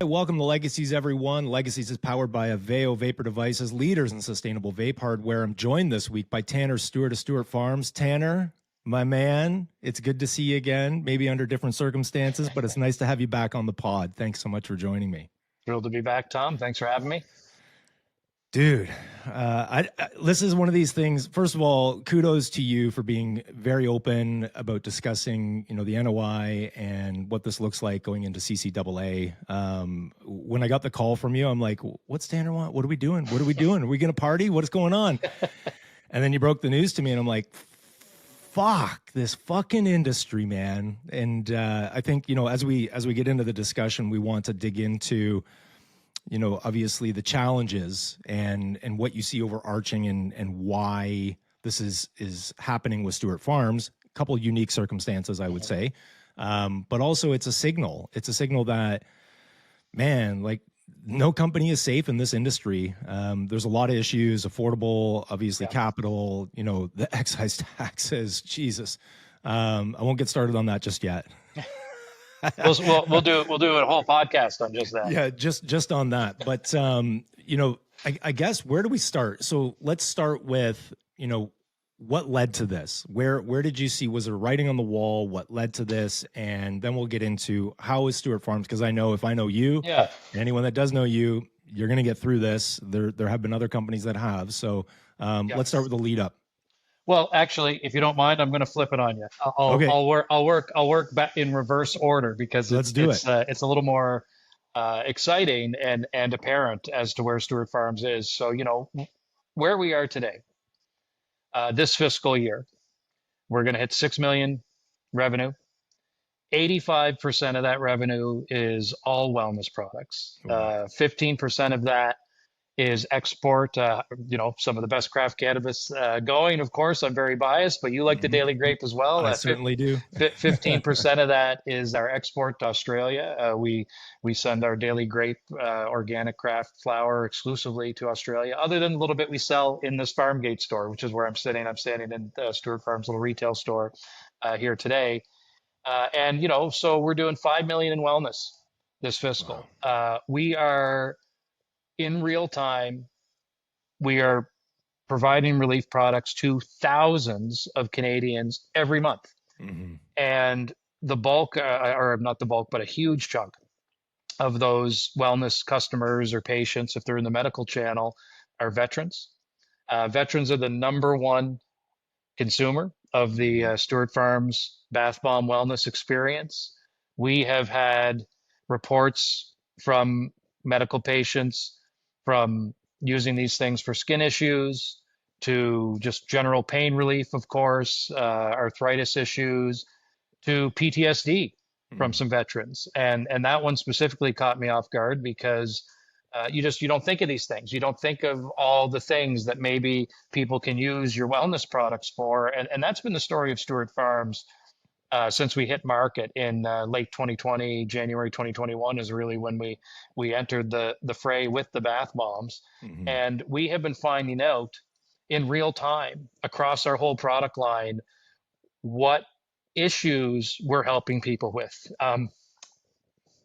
Welcome to Legacies, everyone. Legacies is powered by Aveo Vapor Devices, leaders in sustainable vape hardware. I'm joined this week by Tanner Stewart of Stewart Farms. Tanner, my man, it's good to see you again, maybe under different circumstances, but it's nice to have you back on the pod. Thanks so much for joining me. Thrilled to be back, Tom. Thanks for having me. Dude, this is one of these things. First of all, kudos to you for being very open about discussing, the NOI and what this looks like going into CCAA. When I got the call from you, I'm like, what's Tanner want? What are we doing? What are we doing? Are we going to party? What is going on? And then you broke the news to me and I'm like, fuck this fucking industry, man. And I think, as we get into the discussion, we want to dig into obviously the challenges and what you see overarching and why this is happening with Stewart Farms. A couple unique circumstances, I would say. But also it's a signal. It's a signal that, man, like no company is safe in this industry. There's a lot of issues, affordable, obviously capital, the excise taxes, Jesus. I won't get started on that just yet. We'll do a whole podcast on just that. Yeah, just on that. But I guess where do we start? So let's start with what led to this. Where did you see? Was there writing on the wall? What led to this? And then we'll get into how is Stewart Farms, because I know if I know you, and anyone that does know you, you're going to get through this. There have been other companies that have. So let's start with the lead up. Well, actually, if you don't mind, I'm going to flip it on you. I'll work back in reverse order because it's a little more exciting and apparent as to where Stewart Farms is. So, where we are today, this fiscal year, we're going to hit 6 million revenue. 85% of that revenue is all wellness products. 15% of that is export, some of the best craft cannabis going. Of course, I'm very biased, but you like the daily grape as well. I certainly do. 15% of that is our export to Australia. We send our daily grape organic craft flower exclusively to Australia, other than a little bit we sell in this farm gate store, which is where I'm sitting. I'm standing in Stewart Farms' little retail store here today. So we're doing 5 million in wellness this fiscal. Wow. We are in real time, we are providing relief products to thousands of Canadians every month. Mm-hmm. And the bulk, or not the bulk, but a huge chunk of those wellness customers or patients, if they're in the medical channel, are veterans. Veterans are the number one consumer of the Stewart Farms bath bomb wellness experience. We have had reports from medical patients from using these things for skin issues to just general pain relief, of course, arthritis issues, to PTSD from some veterans. And that one specifically caught me off guard because you don't think of these things. You don't think of all the things that maybe people can use your wellness products for. And that's been the story of Stewart Farms since we hit market in late 2020, January 2021 is really when we entered the fray with the bath bombs. Mm-hmm. And we have been finding out in real time across our whole product line what issues we're helping people with.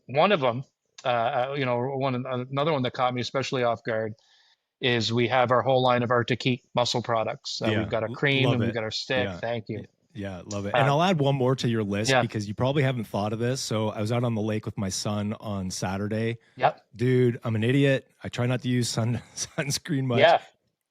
One of them, another one that caught me especially off guard is we have our whole line of Arctic Heat muscle products. We've got our cream and we've got our stick. Yeah. Thank you. Yeah, love it. And I'll add one more to your list because you probably haven't thought of this. So I was out on the lake with my son on Saturday. Yep. Dude, I'm an idiot. I try not to use sunscreen much. Yeah.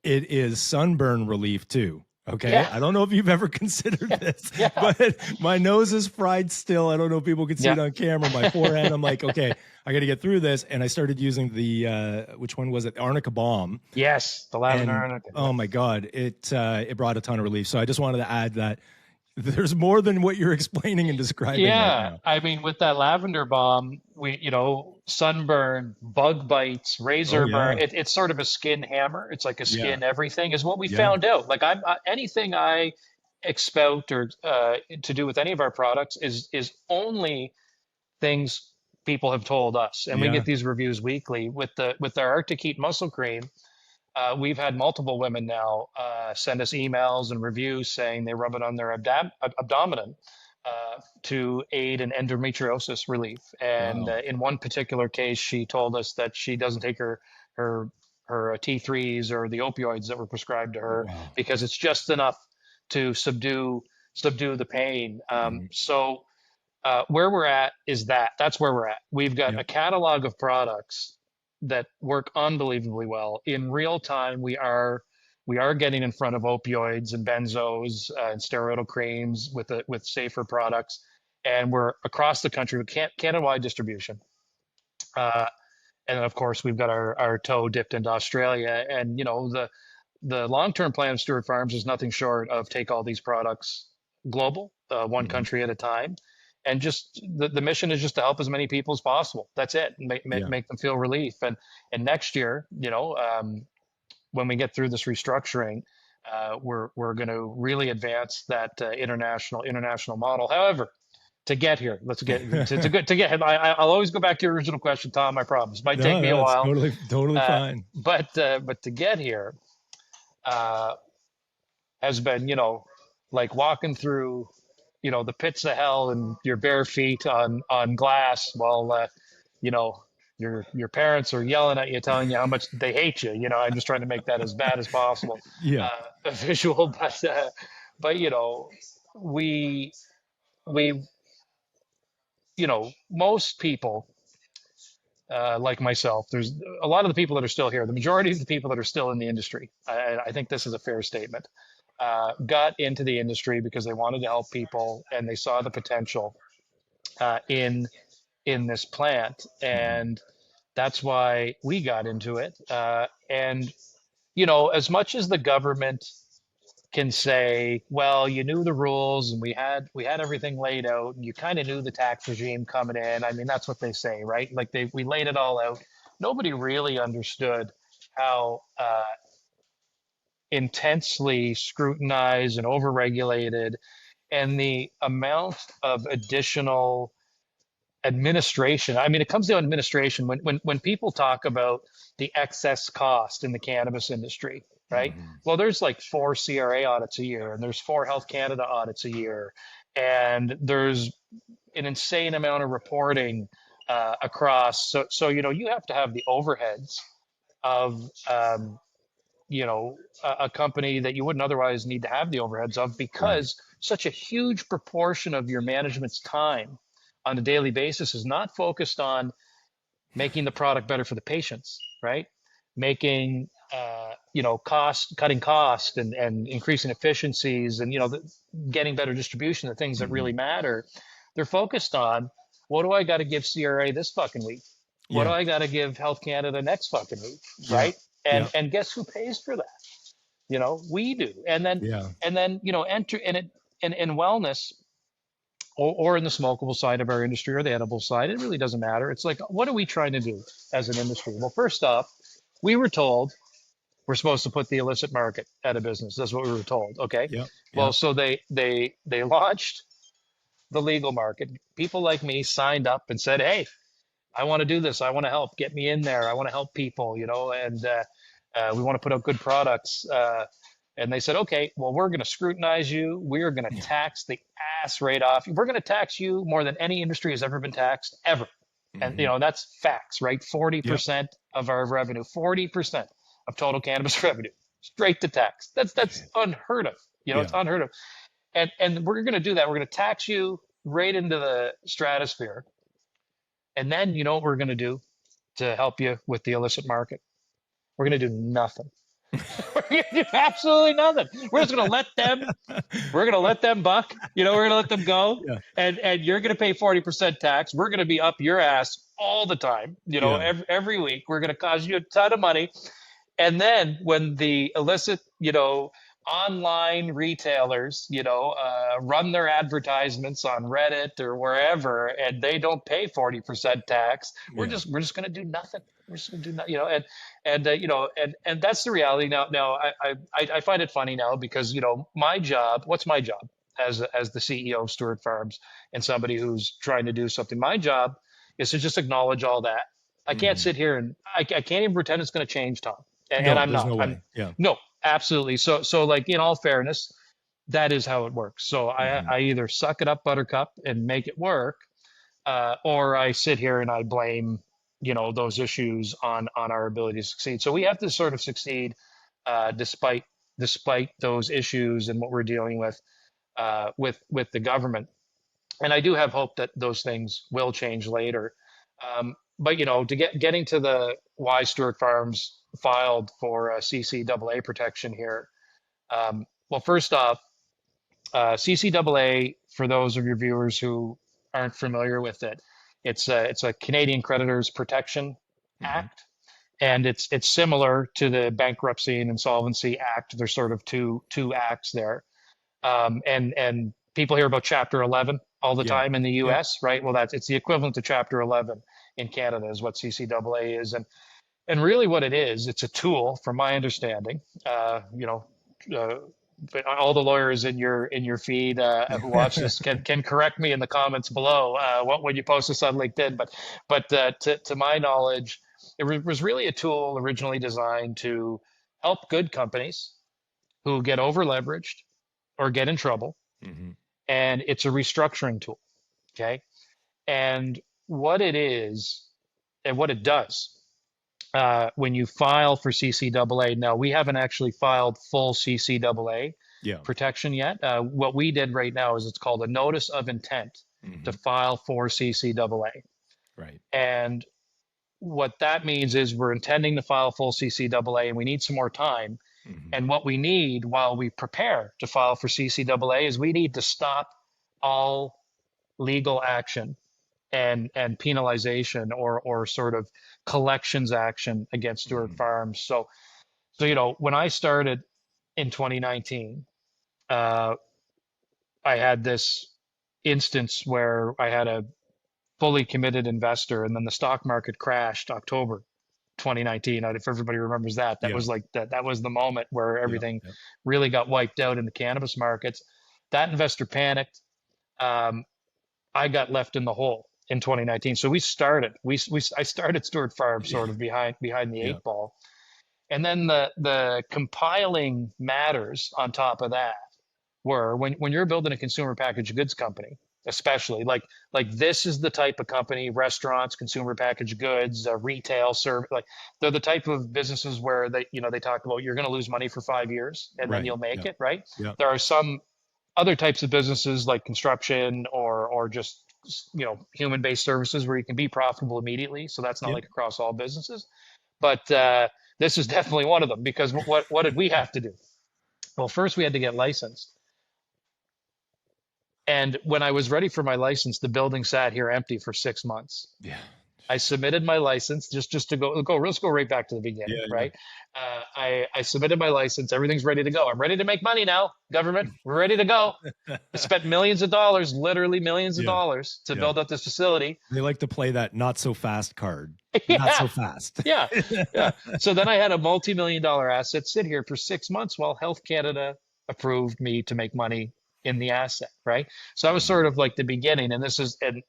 It is sunburn relief too. Okay. Yeah. I don't know if you've ever considered this, but my nose is fried still. I don't know if people can see it on camera. My forehead, I'm like, okay, I got to get through this. And I started using the, which one was it? Arnica Balm. Yes. The lavender Arnica. Oh my God. It brought a ton of relief. So I just wanted to add that there's more than what you're explaining and describing. Yeah. Right now. I mean, with that lavender balm, sunburn, bug bites, razor burn, it's sort of a skin hammer. It's like a skin everything is what we found out. Like anything I expound or to do with any of our products is only things people have told us. And we get these reviews weekly with our Arctic Heat muscle cream. We've had multiple women now send us emails and reviews saying they rub it on their abdomen to aid in endometriosis relief. And Wow. in one particular case, she told us that she doesn't take her her T3s or the opioids that were prescribed to her Wow. because it's just enough to subdue the pain. Mhm. Where we're at is that's where we're at. We've got Yep. a catalog of products that work unbelievably well in real time. We are getting in front of opioids and benzos and steroidal creams with safer products, and we're across the country with Canada-wide distribution. Uh, and then of course we've got our toe dipped into Australia, and the long-term plan of Stewart Farms is nothing short of take all these products global, one Mhm. country at a time, and just the mission is just to help as many people as possible. That's it. Yeah. Make them feel relief. And next year, when we get through this restructuring, we're going to really advance that international model. However, to get here, let's get to get. I'll always go back to your original question, Tom. I promise. Might take No, me a no, it's while, totally fine. but to get here uh, has been, like walking through, the pits of hell and your bare feet on glass while, you know, your parents are yelling at you, telling you how much they hate you. I'm just trying to make that as bad as possible, Yeah. a visual, but we we most people like myself, there's a lot of the people that are still here. The majority of the people that are still in the industry, I think this is a fair statement, got into the industry because they wanted to help people and they saw the potential in this plant, Mhm. and that's why we got into it. And as much as the government can say, well, you knew the rules and we had everything laid out and you kind of knew the tax regime coming in. I mean, that's what they say, right? Like we laid it all out. Nobody really understood how intensely scrutinized and overregulated, and the amount of additional administration. I mean, it comes down to administration. When people talk about the excess cost in the cannabis industry, right? Mhm. Well, there's like 4 CRA audits a year, and there's 4 Health Canada audits a year, and there's an insane amount of reporting across. So you have to have the overheads of a company that you wouldn't otherwise need to have the overheads of, Right. because such a huge proportion of your management's time on a daily basis is not focused on making the product better for the patients, right? Making cutting cost and increasing efficiencies, and getting better distribution, the things that Mhm. really matter. They're focused on, what do I got to give CRA this fucking week? What do Yeah. I got to give Health Canada next fucking week, Yeah. right? And Yeah. and guess who pays for that? We do. And then Yeah. enter in it in wellness, or in the smokable side of our industry or the edible side. It really doesn't matter. It's like, what are we trying to do as an industry? Well, first off, we were told we're supposed to put the illicit market out of business. That's what we were told. Okay. Yep. Well, Yep. so they launched the legal market. People like me signed up and said, hey, I want to do this. I want to help. Get me in there. I want to help people, and we want to put out good products. And they said, okay, well, we're going to scrutinize you. We're going to Yeah. tax the ass right off. We're going to tax you more than any industry has ever been taxed, ever. And, Mhm. that's facts, right? Yep. 40% of our revenue, 40% of total cannabis revenue, straight to tax. That's unheard of. It's Yeah. unheard of. And we're going to do that. We're going to tax you right into the stratosphere. And then you know what we're going to do to help you with the illicit market? We're going to do nothing. We're going to do absolutely nothing. We're just going to let them. We're going to let them buck. We're going to let them go, Yeah. and you're going to pay 40% tax. We're going to be up your ass all the time. Yeah. Every week. We're going to cost you a ton of money. And then when the illicit, online retailers, run their advertisements on Reddit or wherever, and they don't pay 40% tax, Yeah. we're just going to do nothing. We're just going to do nothing, and that's the reality now. Now I find it funny now because my job. What's my job as the CEO of Stewart Farms and somebody who's trying to do something? My job is to just acknowledge all that. I can't Mhm. sit here and I can't even pretend it's going to change, Tom, and No, I'm there's not. no I'm way. Yeah. no, absolutely. So like, in all fairness, that is how it works. So Hmm. I either suck it up, buttercup, and make it work, or I sit here and I blame, those issues on our ability to succeed. So we have to sort of succeed, despite those issues and what we're dealing with the government. And I do have hope that those things will change later. But to getting to the why Stewart Farms filed for CCAA protection here. Well, first off, CCAA, for those of your viewers who aren't familiar with it, it's a Canadian Creditors Protection Hmm. Act, and it's similar to the Bankruptcy and Insolvency Act. There's sort of two acts there, and people hear about Chapter 11 all the Yeah. time in the Yep. U.S., right? Well, it's the equivalent to Chapter 11 in Canada is what CCAA is, and really what it is, it's a tool, from my understanding. Uh, all the lawyers in your feed who watch this can correct me in the comments below when you post this on LinkedIn. But to my knowledge, it was really a tool originally designed to help good companies who get over leveraged or get in trouble, Hmm. and it's a restructuring tool. Okay, and what it is and what it does when you file for CCAA. Now, we haven't actually filed full CCAA Yeah. protection yet. What we did right now is it's called a notice of intent to Hmm. file for CCAA. Right. And what that means is we're intending to file full CCAA and we need some more time. Hmm. And what we need while we prepare to file for CCAA is we need to stop all legal action and penalization or sort of collections action against Stewart Hmm. Farms. So when I started in 2019, uh, I had this instance where I had a fully committed investor, and then the stock market crashed October 2019. If everybody remembers that, that Yeah. was like that was the moment where Yeah. everything Yeah. really got wiped out in the cannabis markets. That investor panicked. Um, I got left in the hole in 2019. So I started Stewart Farm Yeah. sort of behind the Yeah. eight ball, and then the compiling matters on top of that were when you're building a consumer packaged goods company, especially like this is the type of company, restaurants, consumer packaged goods, retail service, like they're the type of businesses where they talk about you're going to lose money for 5 years and then Right. you'll make Yeah. it, right? Yeah. There are some other types of businesses like construction or just human based services where you can be profitable immediately. So that's not Yeah. like across all businesses, but this is definitely one of them because what did we have to do? Well, first we had to get licensed. And when I was ready for my license, the building sat here empty for 6 months. Yeah. I submitted my license just to go. Let's go right back to the beginning, Yeah. Yeah. right? I submitted my license. Everything's ready to go. I'm ready to make money now, government. We're ready to go. I spent millions of dollars, literally millions of Yeah. dollars, to Yeah. build up this facility. They like to play that not so fast card. Not Yeah, so fast. yeah, yeah. So then I had a multi-million-dollar asset sit here for 6 months while Health Canada approved me to make money in the asset, right? So that was sort Mhm. of like the beginning, and this is and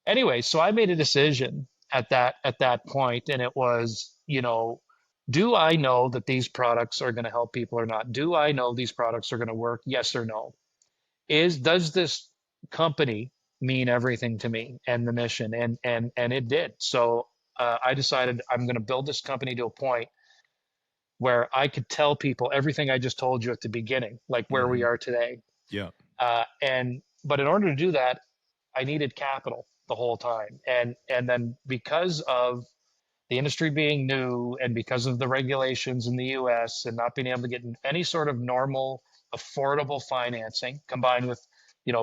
anyway, so I made a decision at that point, and it was, do I know that these products are going to help people or not? Do I know these products are going to work? Yes or no? Does this company mean everything to me and the mission? And it did. So I decided I'm going to build this company to a point where I could tell people everything I just told you at the beginning, like where we Mhm. are today. Yeah. And but in order to do that, I needed capital the whole time. And then because of the industry being new and because of the regulations in the US and not being able to get any sort of normal, affordable financing combined with,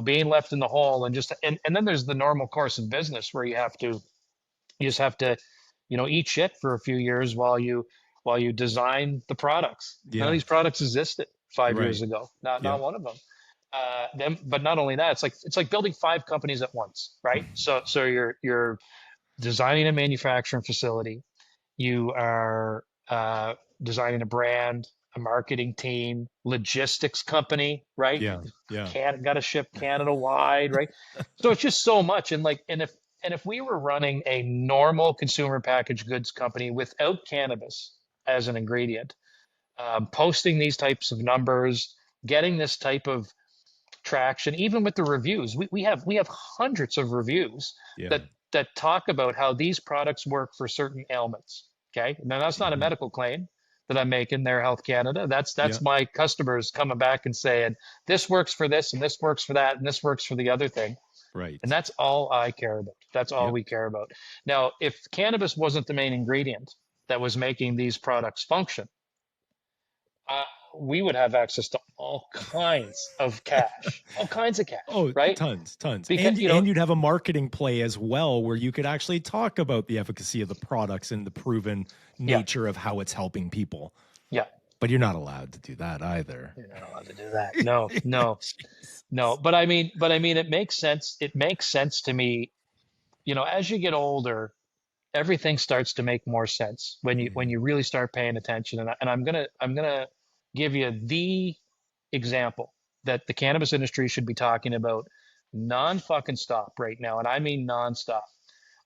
being left in the hole and then there's the normal course of business where you just have to, eat shit for a few years while you design the products. None of Yeah. these products existed 5 years Right. ago. Not Yeah. not one of them. But not only that, it's like building five companies at once, right? So you're designing a manufacturing facility, you are designing a brand, a marketing team, logistics company, right? Yeah. Yeah. Got to ship Canada wide, right? So it's just so much, and if we were running a normal consumer packaged goods company without cannabis as an ingredient, posting these types of numbers, getting this type of traction, even with the reviews. We have hundreds of reviews Yeah. that talk about how these products work for certain ailments. Okay, now that's not a Mhm. medical claim that I'm making there, Health Canada. Yeah. That's my customers coming back and saying this works for this, and this works for that, and this works for the other thing. And Right. that's all I care about. That's all Yep. we care about. Now, if cannabis wasn't the main ingredient that was making these products function, uh, we would have access to all kinds of cash, Oh, right? tons. Because, And you'd have a marketing play as well where you could actually talk about the efficacy of the products and the proven yeah, nature of how it's helping people. yeah, But you're not allowed to do that either. you're not allowed to do that. No, no, no. But I mean, it makes sense. It makes sense to me. As you get older, everything starts to make more sense when Mhm. you really start paying attention. And I'm gonna give you the example that the cannabis industry should be talking about non fucking stop right now, and I mean non-stop.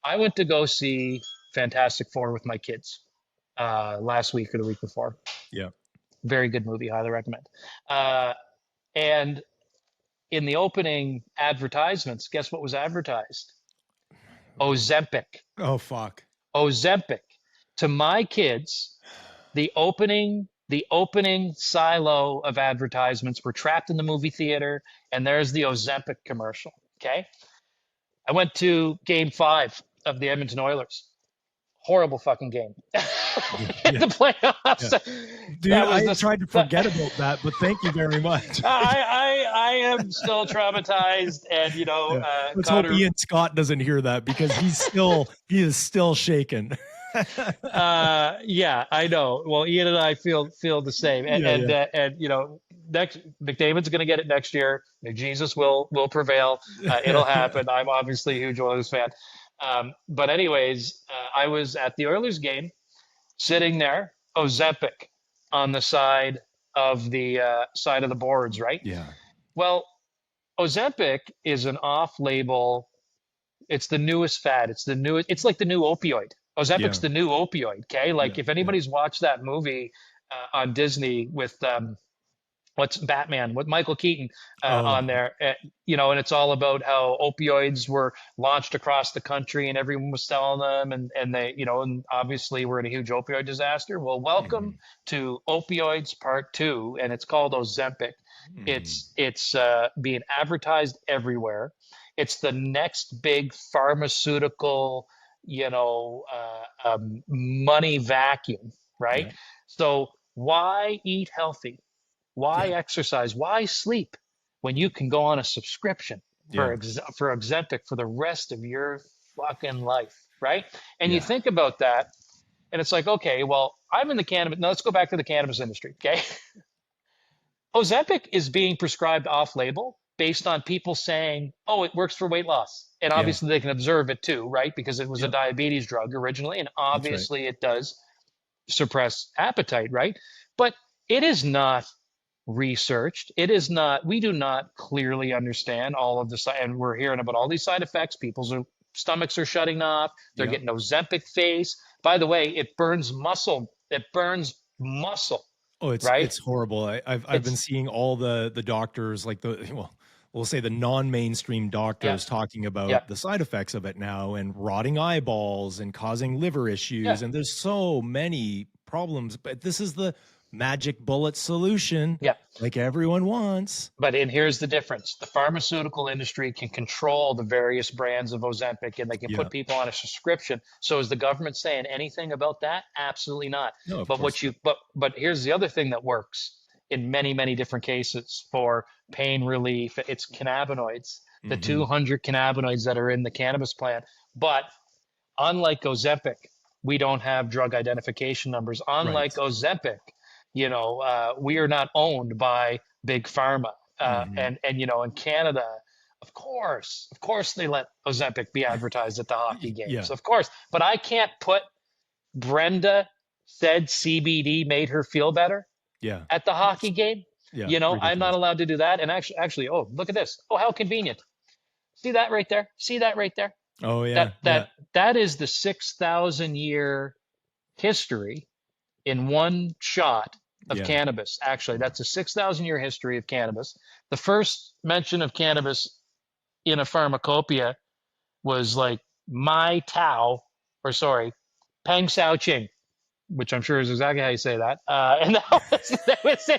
I went to go see Fantastic Four with my kids last week or the week before. Yeah. Very good movie, highly recommend. Uh, and in the opening advertisements, guess what was advertised? Ozempic. Oh, fuck. Ozempic. To my kids, the opening silo of advertisements were trapped in the movie theater, and there's the Ozempic commercial. Okay. I went to game 5 of the Edmonton Oilers. Horrible fucking game. In Yeah. the playoffs. Yeah. Dude, That was I the tried to that, forget about that, but thank you very much. I am still traumatized, and Yeah. Let's hope Connor. Ian Scott doesn't hear that because he is still shaken. Yeah, I know. Well, Ian and I feel the same, and Yeah, yeah. next McDavid's going to get it next year. Jesus will prevail. It'll happen. I'm obviously a huge Oilers fan, but anyways, I was at the Oilers game, sitting there, Ozempic on the side of the boards, right? Yeah. Well, Ozempic is an off-label. It's the newest fad. It's like the new opioid. Ozempic's Yeah. the new opioid. Okay, like Yeah. if Yeah. anybody's watched that movie on Disney with what's Batman with Michael Keaton Oh, on there, and it's all about how opioids were launched across the country and everyone was selling them, and they, and obviously we're in a huge opioid disaster. Well, welcome mhm, to Opioids Part Two, and it's called Ozempic. mhm. It's being advertised everywhere. It's the next big pharmaceutical, money vacuum, right? Yeah. So why eat healthy? Why Yeah. exercise? Why sleep when you can go on a subscription Yeah. for Ozempic for the rest of your fucking life, right? And you Yeah. think about that, and it's like, okay, well, I'm in the cannabis. Now let's go back to the cannabis industry, okay? Ozempic is being prescribed off-label based on people saying, "Oh, it works for weight loss," and Yeah. obviously they can observe it too, right? Because it was a Yep. diabetes drug originally, and That's right. obviously it does suppress appetite, right? But it is not researched. It is not, we do not clearly understand all of the side, and we're hearing about all these side effects. People's stomachs are shutting off. They're Yeah. getting Ozempic face. By the way, it burns muscle. It burns muscle, Oh, right? it's horrible. I've been It's, seeing all the doctors, like we'll say the non-mainstream yeah, doctors talking yeah, about the side effects of it now and rotting eyeballs and causing liver yeah, issues. And there's so many problems, but this is the magic bullet solution yeah. like everyone wants. But here's the difference. The pharmaceutical industry can control the various brands of Ozempic, and they can Yeah. put people on a subscription. So is the government saying anything about that? Absolutely not. No, of But course what you not. but here's the other thing that works in many, many different cases for pain relief. It's cannabinoids, the Hmm. 200 cannabinoids that are in the cannabis plant. But unlike Ozempic, we don't have drug identification numbers. Unlike Right. Ozempic, we are not owned by big pharma. Hmm. And in Canada, of course, they let Ozempic be advertised at the hockey Yeah. games, of course. But I can't put Brenda said CBD made her feel better Yeah. at the hockey It's, game. yeah. I'm not Ridiculous. allowed to do that. And actually, oh, look at this. Oh, how convenient. See that right there? See that right there? Oh, That yeah. that Yeah. that is the 6,000 year history in one shot of Yeah. cannabis. Actually, that's a 6,000-year history of cannabis. The first mention of cannabis in a pharmacopoeia was like Mai Tao, or sorry, Peng Sao Ching, which I'm sure is exactly how you say that. And it was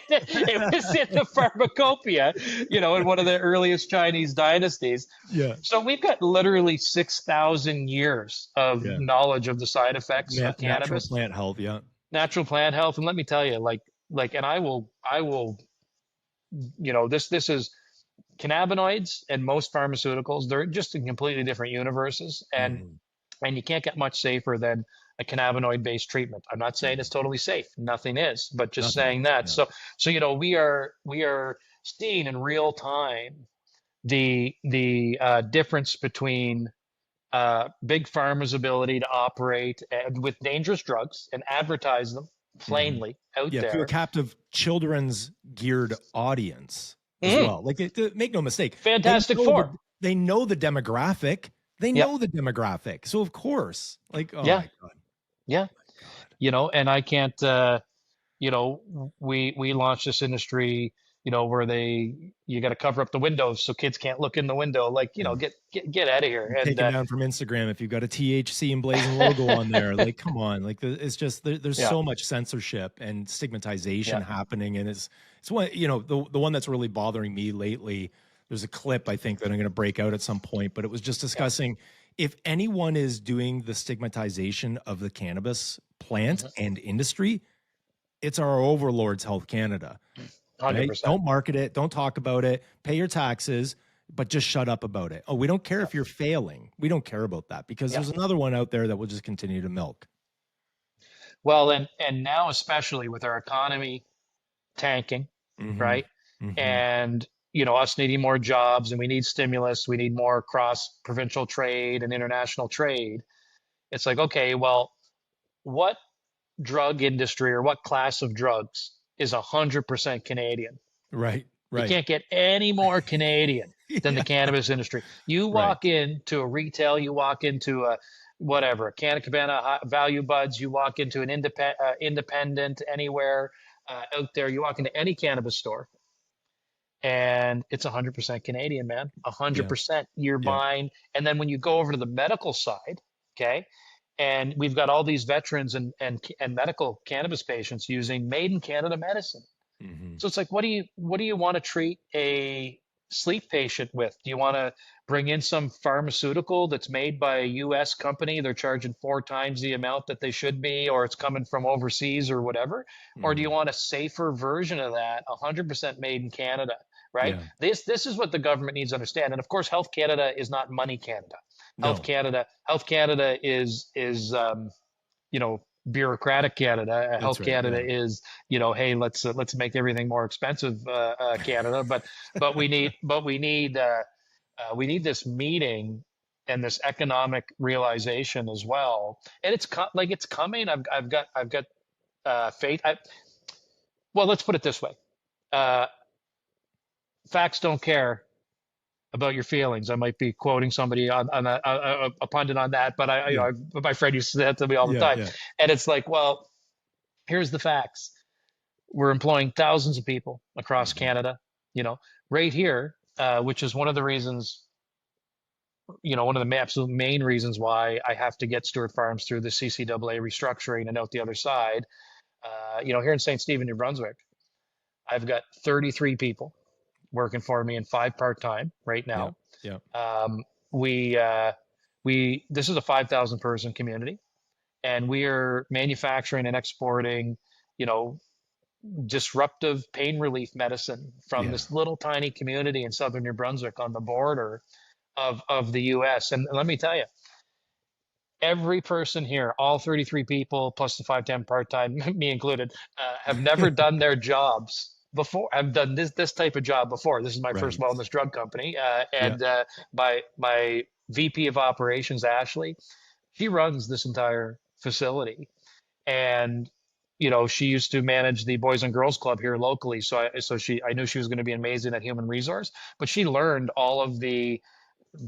in the pharmacopoeia, in one of the earliest Chinese dynasties. Yeah. So we've got literally 6,000 years of Yeah. knowledge of the side effects of Natural cannabis, plant health. Yeah. natural plant health. And let me tell you, and I will, this is cannabinoids and most pharmaceuticals. They're just in completely different universes. Hmm. And you can't get much safer than a cannabinoid based treatment. I'm not saying it's totally safe. Nothing is, but just Nothing saying is. that. Yeah. So we are seeing in real time the difference between big pharma's ability to operate with dangerous drugs and advertise them Hmm. plainly out Yeah. To a there. captive children's geared audience as Mm, well. Like, make no mistake, Fantastic Four. they know the demographic. They Yep. know the demographic. So of course, like, oh Yeah. my God, Yeah. God. And I can't. We launched this industry, where you got to cover up the windows so kids can't look in the window. Like, Yeah. get out of here. You're And taken down from Instagram if you've got a THC emblazoned logo on there. Like, come on, like it's just there's yeah, so much censorship and stigmatization yeah, happening, and it's one the one that's really bothering me lately. There's a clip I think that I'm going to break out at some point, but it was just yeah, discussing if anyone is doing the stigmatization of the cannabis plant mhm, and industry, it's our overlords, Health Canada. Right? 100%. Don't market it. Don't talk about it. Pay your taxes, but just shut up about it. Oh, we don't care Yeah, if you're failing. We don't care about that because yeah. there's another one out there that will just continue to milk. Well, and now especially with our economy tanking, Hmm. right? Hmm. And us needing more jobs, and we need stimulus. We need more cross-provincial trade and international trade. It's like, okay, well, what drug industry or what class of drugs is 100% Canadian? Right. You Right. can't get any more Canadian than the Yeah. cannabis industry. You Right. walk into a retail, you walk into a whatever, a Canna Cabana Value Buds, you walk into an independent anywhere out there, you walk into any cannabis store, and it's 100% Canadian, man. Yeah. 100% you're Yeah. buying. And then when you go over to the medical side, okay, and we've got all these veterans and medical cannabis patients using made in Canada medicine. Hmm. So it's like, what do you want to treat a sleep patient with? Do you want to bring in some pharmaceutical that's made by a U.S. company? They're charging 4 times the amount that they should be, or it's coming from overseas or whatever? Or do you Hmm. want a safer version of that, 100% made in Canada? Right? Yeah. This is what the government needs to understand. And of course, Health Canada is not Money Canada. No, Health Canada is bureaucratic Canada. that's Health right. Canada Yeah. is, hey, let's make everything more expensive, Canada. But we need this meeting and this economic realization as well. And it's coming. I've got faith. Well, let's put it this way: uh, facts don't care about your feelings. I might be quoting somebody on a pundit on that, but Yeah. my friend used to say that to me all the Yeah. time. Yeah. And it's like, well, here's the facts. We're employing thousands of people across Hmm. Canada, you know, right here, which is one of the reasons, one of the absolute main reasons why I have to get Stewart Farms through the CCAA restructuring and out the other side. Here in St. Stephen, New Brunswick, I've got 33 people working for me and 5 part-time right Yeah. now. Yeah. Um, we this is a 5,000 person community, and we are manufacturing and exporting, you know, disruptive pain relief medicine from Yeah. this little tiny community in southern New Brunswick on the border of the US. And let me tell you, every person here, all 33 people plus the 510 part-time, me included, have never done their jobs before. I've done this type of job before. This is my first Right. wellness drug company. Yeah. And my VP of operations, Ashley, she runs this entire facility. And she used to manage the Boys and Girls Club here locally. I knew she was going to be amazing at human resource, but she learned all of the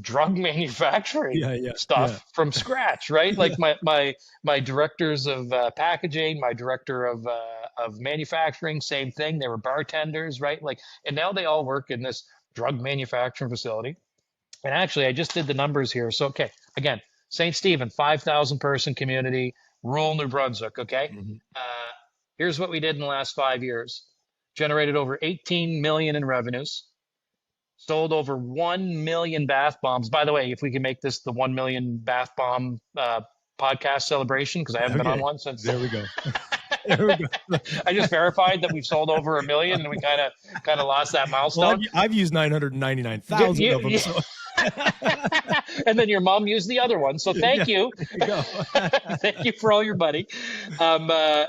drug manufacturing Yeah. Yeah. Yeah. stuff from scratch, right? Yeah. Like my directors of packaging, my director of of manufacturing, same thing. They were bartenders, right? Like, and now they all work in this drug manufacturing facility. And actually, I just did the numbers here. So, okay, again, St. Stephen, 5,000 person community, rural New Brunswick. Okay, Mhm. here's what we did in the last 5 years: generated over 18 million in revenues, sold over 1 million bath bombs. By the way, if we can make this the 1 million bath bomb podcast celebration, because I haven't been on Okay, one since. there we go. There we go. I just verified that we've sold over 1 million, and we kind of lost that Well, milestone. I've used 999,000 of them, so And then your mom used the other one. So yeah, thank you. there you go. Thank you for all your money. Yeah,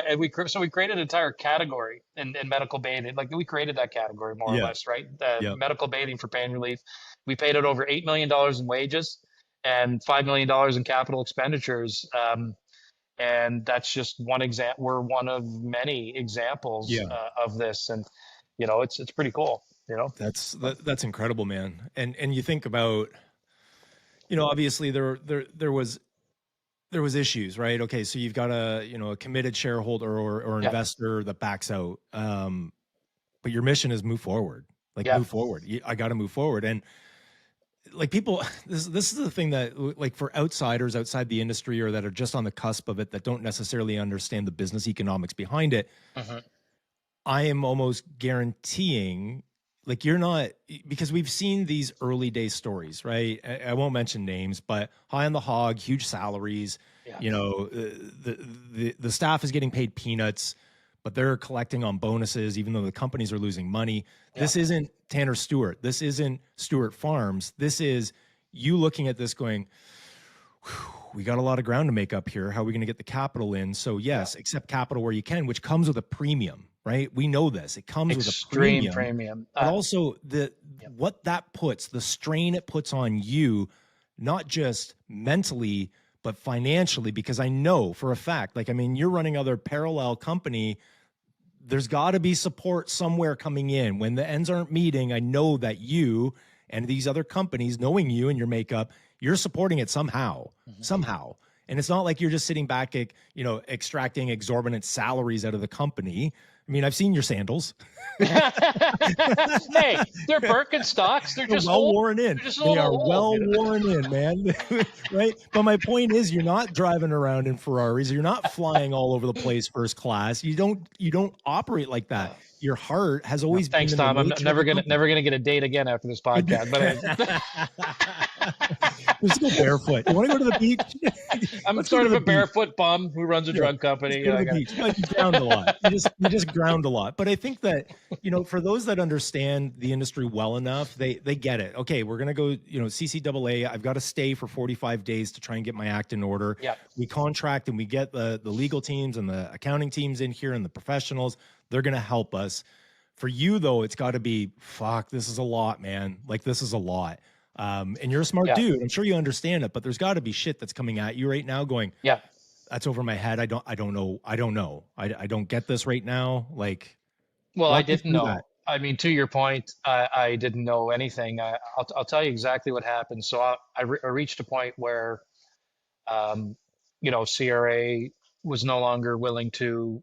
and we created an entire category in medical bathing. Like, we created that category more or Yeah, less, right? yeah. Medical bathing for pain relief. We paid out over $8 million in wages and $5 million in capital expenditures. And that's just one example. We're one of many examples Yeah. of this, and it's pretty cool. That's incredible, man. And you think about, obviously there was issues, right? Okay, so you've got a committed shareholder or Yeah, investor that backs out. But your mission is move forward. Like, yeah, move forward. I got to move forward. And like, people, this is the thing that, like, for outsiders outside the industry or that are just on the cusp of it, that don't necessarily understand the business economics behind it, hmm I am almost guaranteeing, like, you're not, because we've seen these early day stories, right? I won't mention names, but high on the hog, huge salaries, yeah, the staff is getting paid peanuts, but they're collecting on bonuses, even though the companies are losing money. yeah, This isn't Tanner Stewart. This isn't Stewart Farms. This is you looking at this going, we got a lot of ground to make up here. How are we going to get the capital in? So yeah. yes, accept capital where you can, which comes with a premium, right? We know this. It comes with a Extreme premium, premium. but also Yeah, what that puts, the strain it puts on you, not just mentally, but financially, because I know for a fact, like, I mean, you're running other parallel company. There's got to be support somewhere coming in. When the ends aren't meeting, I know that you and these other companies, knowing you and your makeup, you're supporting it somehow, mhm. somehow. And it's not like you're just sitting back, extracting exorbitant salaries out of the company. I mean, I've seen your sandals. Hey, they're Birkenstocks. They're They're just well old. worn in. They're just a They little are old. well worn in, man. Right? But my point is, you're not driving around in Ferraris. You're not flying all over the place first class. You don't operate like that. Your heart has always been Thanks, in the Tom. I'm nature of never the gonna company. never gonna get a date again after this podcast. But Let's go barefoot. You want to go to the beach? I'm Let's go sort to of the a beach. barefoot bum who runs a Yeah, drug let's company. go to I the got beach. But you ground a lot. You just ground a lot. But I think that, for those that understand the industry well enough, they get it. Okay, we're gonna go, CCAA. I've got to stay for 45 days to try and get my act in order. Yeah, We contract and we get the legal teams and the accounting teams in here and the professionals. They're gonna help us. For you though, it's got to be, fuck, this is a lot, man. Like, this is a lot. And you're a smart yeah, dude. I'm sure you understand it, but there's got to be shit that's coming at you right now going, yeah. that's over my head. I don't know. I don't get this right now. Like, Well, I walk me didn't through that. know. I mean, to your point, I didn't know anything. I'll tell you exactly what happened. So I reached a point where, um, CRA was no longer willing to,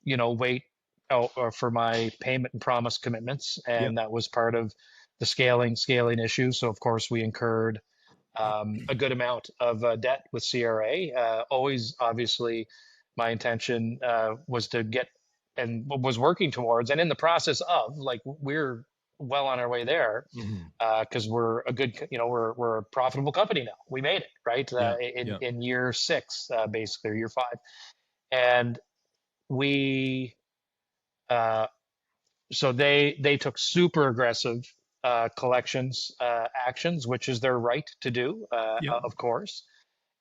wait out for my payment and promise commitments, Yep. and that was part of the scaling issue. So of course we incurred a good amount of debt with CRA. Always, obviously, my intention was to get and was working towards, and in the process of, like, we're well on our way there Mhm. because we're a good, we're a profitable company now. We made it right Yeah. in Yeah. in year six, basically, or year five, and we. Uh, so they took super aggressive collections actions, which is their right to do, Yep. of course.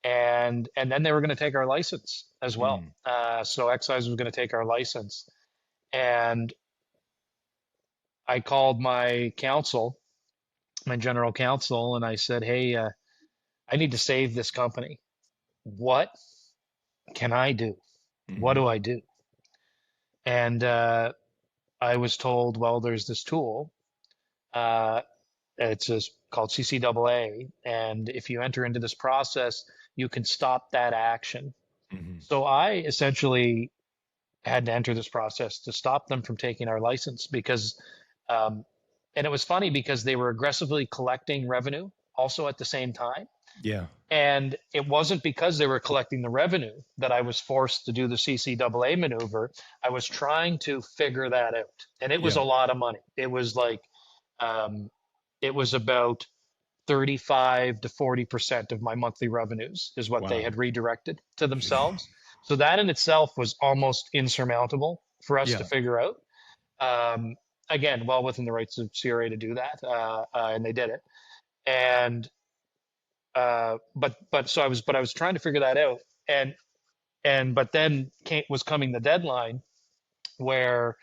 And then they were going to take our license as well. Mm. So Excise was going to take our license, and I called my counsel, my general counsel, and I said, "Hey, I need to save this company. What can I do? What Mhm. do I do?" And I was told, "Well, there's this tool. Uh, It's just called CCAA, and if you enter into this process, you can stop that action." Mhm. So I essentially had to enter this process to stop them from taking our license because, um, and it was funny because they were aggressively collecting revenue also at the same time. Yeah. And it wasn't because they were collecting the revenue that I was forced to do the CCAA maneuver. I was trying to figure that out. And it was Yeah. a lot of money. It was like, um, it was about 35 to 40% of my monthly revenues is what they Wow. had redirected to themselves. So that in itself was almost insurmountable for us to Yeah. figure out. Um, Again, well within the rights of CRA to do that, and they did it. And but I was trying to figure that out, but then was coming the deadline where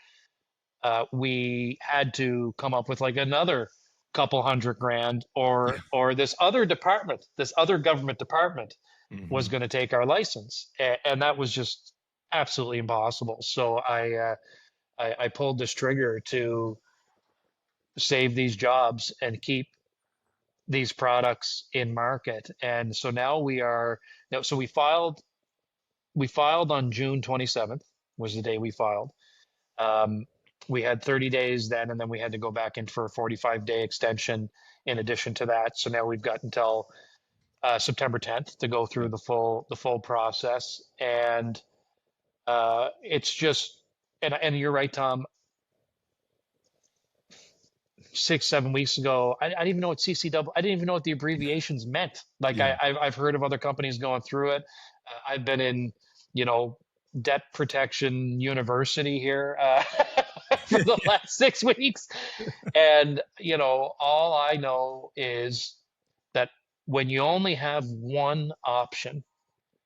we had to come up with like another couple $100,000, Yeah. or this other department, this other government department was Hmm. going to take our license, and that was just absolutely impossible. So I pulled this trigger to save these jobs and keep these products in market. And so now so we filed on June 27th was the day we filed. Um, we had 30 days then, and then we had to go back in for a 45-day extension in addition to that. So now we've got until September 10th to go through Yeah. the full process. And it's just, and you're right, Tom. 6, 7 weeks ago, I didn't even know what CCW. I didn't even know what the abbreviations meant. Like Yeah. I've heard of other companies going through it. I've been in, you know, debt protection university here for the last 6 weeks, and all I know is that when you only have one option,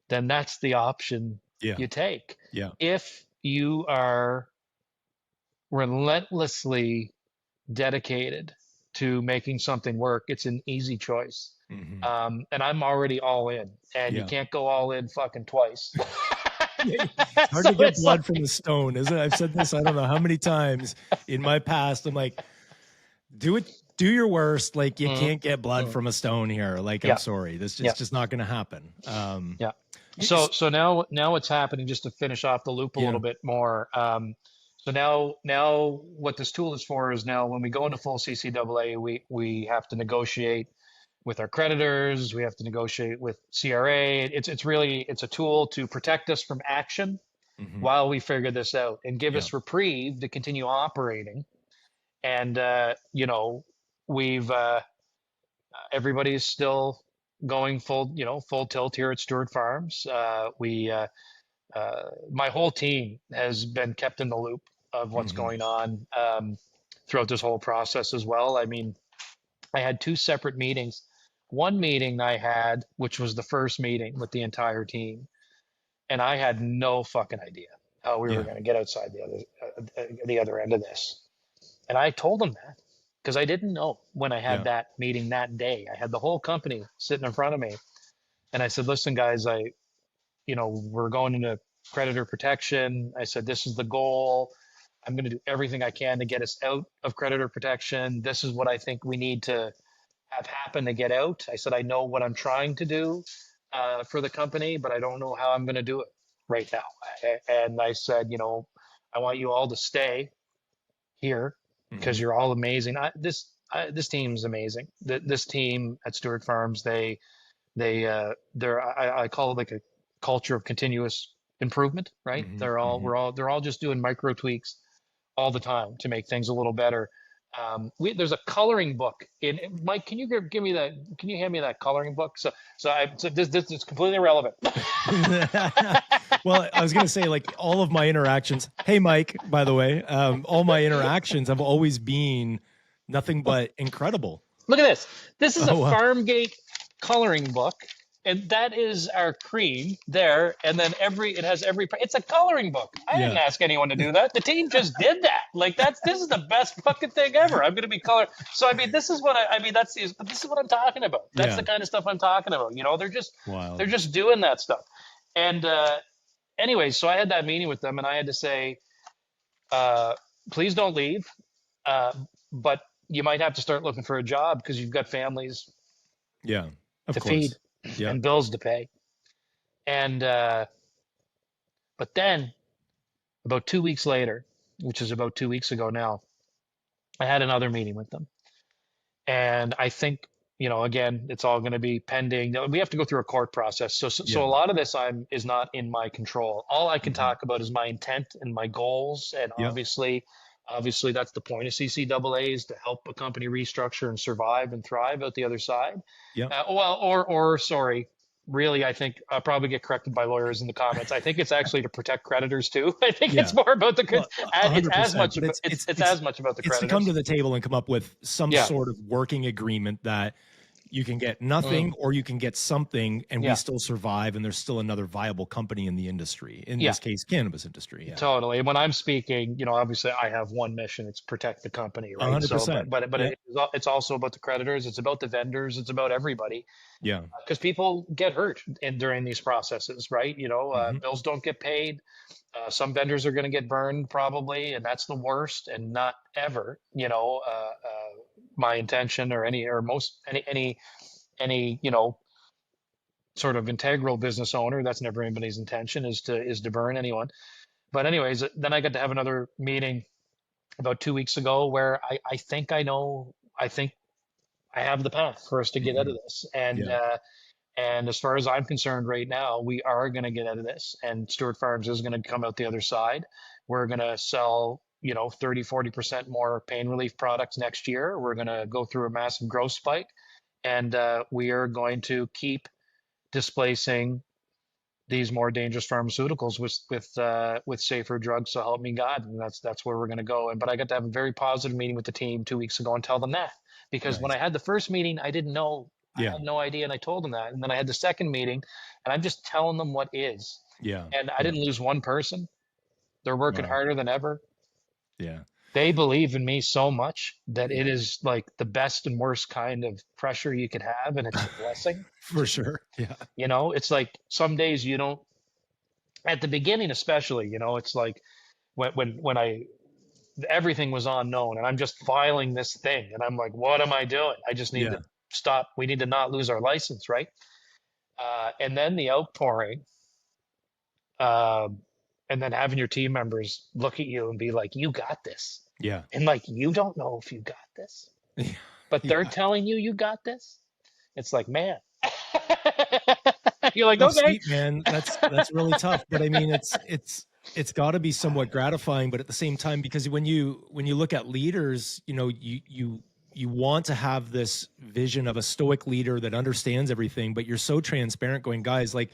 then that's the option Yeah. you take. Yeah. If you are relentlessly dedicated to making something work, it's an easy choice. Hmm. And I'm already all in, and you Yeah. can't go all in fucking twice. Yeah, it's hard So to get it's blood from like, a stone, isn't it? I've said this I don't know how many times in my past. I'm like, do it, do your worst. Like you mm, can't get blood mm, from a stone here. Like I'm yeah, sorry, this yeah, is just not going to happen. yeah. It's, So now what's happening? Just to finish off the loop a yeah. little bit more. So now what this tool is for is now when we go into full CCAA, we have to negotiate with our creditors. We have to negotiate with CRA. It's a tool to protect us from action Hmm. while we figure this out and give Yeah. us reprieve to continue operating. And we've everybody's still going full tilt here at Stewart Farms. We My whole team has been kept in the loop of what's Hmm. going on throughout this whole process as well. I mean, I had two separate meetings. One meeting I had, which was the first meeting with the entire team, and I had no fucking idea how we were Yeah. going to get outside the other end of this. And I told them that because I didn't know when I had Yeah. that meeting that day. I had the whole company sitting in front of me, and I said, "Listen, guys, we're going into creditor protection." I said, "This is the goal. I'm going to do everything I can to get us out of creditor protection. This is what I think we need to have happen to get out." I said, "I know what I'm trying to do for the company, but I don't know how I'm going to do it right now." And I said, "I want you all to stay here Hmm. because you're all amazing. This team's amazing. This team at Stewart Farms, I call it like a culture of continuous improvement, right? Hmm. They're all Hmm. they're all just doing micro tweaks all the time to make things a little better. There's a coloring book in Mike. Can you give me that? Can you hand me that coloring book? So this is completely irrelevant. Well, I was going to say, like, all of my interactions. Hey, Mike, by the way, all my interactions have always been nothing but incredible. Look at this. This is a Oh, wow. Farmgate coloring book, and that is our cream there. And then it has it's a coloring book. I didn't Yeah. ask anyone to do that. The team just did that. Like this is the best fucking thing ever. I'm going to be color. So I mean, this is what I mean. This is what I'm talking about. That's Yeah. the kind of stuff I'm talking about. They're Wild. just doing that stuff. And anyway, so I had that meeting with them, and I had to say, uh, please don't leave. Uh, but you might have to start looking for a job because you've got families Yeah. Of to feed course. Yeah. and bills to pay. And but then About 2 weeks later, which is about 2 weeks ago now, I had another meeting with them. And I think, again, it's all going to be pending. We have to go through a court process. So Yeah. a lot of this is not in my control. All I can Mhm. talk about is my intent and my goals. And Yep. obviously that's the point of CCAA, is to help a company restructure and survive and thrive out the other side. Yep. Sorry, really, I think I'll probably get corrected by lawyers in the comments. I think it's actually to protect creditors too. I think Yeah. it's more about Well, it's as 100%. much But it's as much about the it's to come to creditors. the table and come up with some Yeah. sort of working agreement that you can get Mm. nothing or you can get something and we Yeah. still survive and there's still another viable company in the industry. In Yeah. this case, cannabis industry. Yeah. Totally. When I'm speaking, obviously I have one mission, it's protect the company, right? So, 100%. but Yeah. it's also about the creditors, it's about the vendors, it's about everybody, Yeah. because people get hurt during these processes, right? Hmm. Bills don't get paid. Some vendors are going to get burned probably, and that's the worst. And not ever, my intention or any sort of integral business owner. That's never anybody's intention, is to burn anyone. But anyways, then I got to have another meeting about 2 weeks ago where I think I know, I think I have the path for us to get out Hmm. of this. And Yeah. as far as I'm concerned right now, we are going to get out of this, and Stewart Farms is going to come out the other side. We're going to sell, 30-40% more pain relief products next year. We're going to go through a massive growth spike, and we are going to keep displacing these more dangerous pharmaceuticals with safer drugs. So help me God, and that's where we're going to go. But I got to have a very positive meeting with the team 2 weeks ago and tell them that, because when Nice. I had the first meeting, I didn't know, I Yeah. had no idea, and I told them that. And then I had the second meeting, and I'm just telling them what is. Yeah. And I Yeah. didn't lose one person. They're working Wow. harder than ever. Yeah. They believe in me so much that it Yeah. is like the best and worst kind of pressure you could have, and it's a blessing. For sure. Yeah. It's like some days you don't, at the beginning especially, it's like when I everything was unknown and I'm just filing this thing and I'm like, what am I doing? I just need to Yeah. stop. We need to not lose our license, right? And then the outpouring, uh, and then having your team members look at you and be like, you got this. Yeah. And like, you don't know if you got this, but they're Yeah. telling you you got this. It's like, man, you're like, Tough okay. seat, man. That's really tough. But I mean, it's got to be somewhat gratifying, but at the same time, because when you look at leaders, you want to have this vision of a stoic leader that understands everything, but you're so transparent going, guys, like,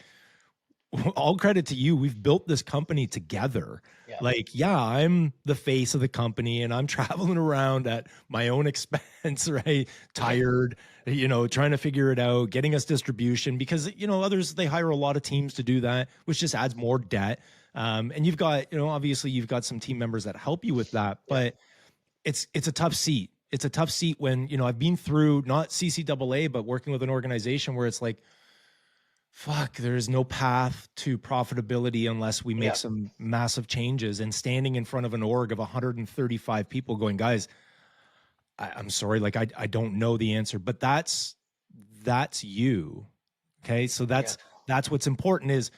all credit to you. We've built this company together. Yeah. Like, yeah, I'm the face of the company and I'm traveling around at my own expense, right? Tired, trying to figure it out, getting us distribution because, others, they hire a lot of teams to do that, which just adds more debt. And you've got, obviously you've got some team members that help you with that, but it's a tough seat. It's a tough seat when, I've been through not CCAA, but working with an organization where it's like, fuck, there's no path to profitability unless we make some massive changes, and standing in front of an org of 135 people going, guys, I'm sorry, like I don't know the answer, but that's you. Okay. So that's what's important is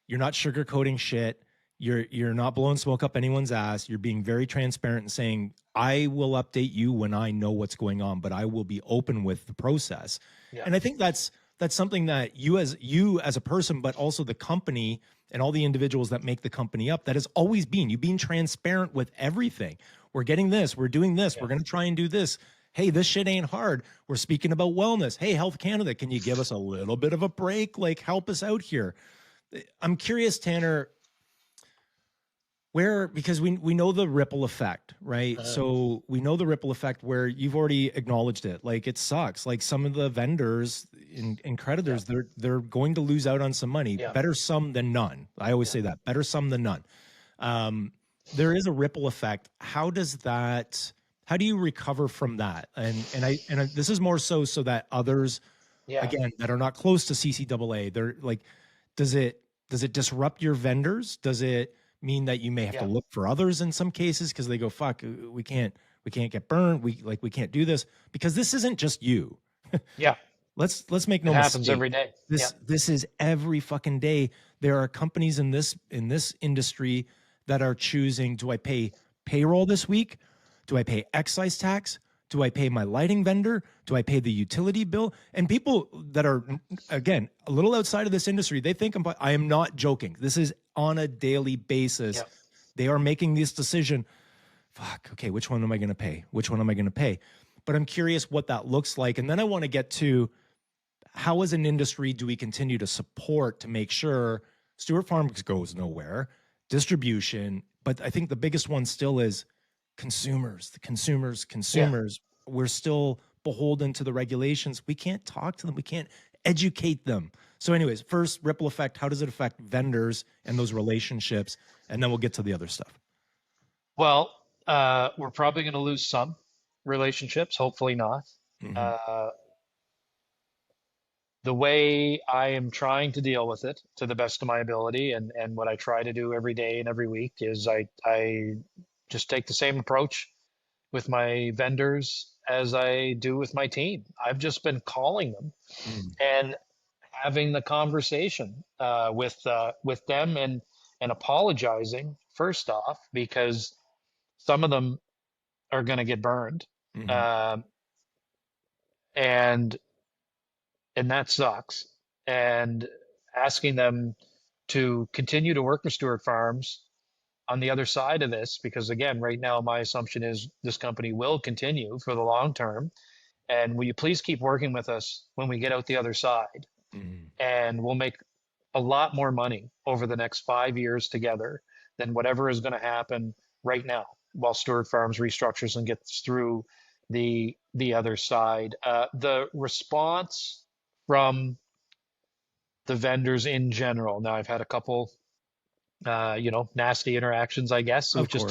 you're not sugarcoating shit. You're not blowing smoke up anyone's ass. You're being very transparent and saying, I will update you when I know what's going on, but I will be open with the process. Yeah. And I think that's something that you as a person, but also the company and all the individuals that make the company up, that has always been, you've been transparent with everything. We're getting this, we're doing this, we're going to try and do this. Hey, this shit ain't hard. We're speaking about wellness. Hey, Health Canada, can you give us a little bit of a break? Like, help us out here. I'm curious, Tanner, because we know the ripple effect, right? So we know the ripple effect where you've already acknowledged it. Like, it sucks. Like, some of the vendors and creditors, they're going to lose out on some money. Better some than none. I always say that. Better some than none. There is a ripple effect. How do you recover from that? And this is more so that others, again, that are not close to CCAA, they're like, does it disrupt your vendors? Does it mean that you may have to look for others in some cases because they go, fuck, we can't get burned. We can't do this because this isn't just you. Yeah. Let's make no It mistake. happens every day. This is every fucking day. There are companies in this industry that are choosing, do I pay payroll this week? Do I pay excise tax? Do I pay my lighting vendor? Do I pay the utility bill? And people that are, again, a little outside of this industry, they think I am not joking. This is on a daily basis. Yeah. They are making this decision. Fuck, okay, which one am I going to pay? Which one am I going to pay? But I'm curious what that looks like. And then I want to get to how, as an industry, do we continue to support to make sure Stewart Farms goes nowhere, distribution, but I think the biggest one still is consumers, the consumers. Yeah. We're still beholden to the regulations. We can't talk to them. We can't educate them. So anyways, first, ripple effect, how does it affect vendors and those relationships? And then we'll get to the other stuff. Well, we're probably going to lose some relationships, hopefully not. Mm-hmm. The way I am trying to deal with it to the best of my ability, and what I try to do every day and every week, is I just take the same approach with my vendors as I do with my team. I've just been calling them and having the conversation with them and apologizing first off, because some of them are going to get burned, and that sucks. And asking them to continue to work with Stewart Farms on the other side of this, because again, right now, my assumption is this company will continue for the long term. And will you please keep working with us when we get out the other side? And we'll make a lot more money over the next 5 years together than whatever is going to happen right now while Stewart Farms restructures and gets through the other side. The response from the vendors in general. Now, I've had a couple, nasty interactions, I guess, which is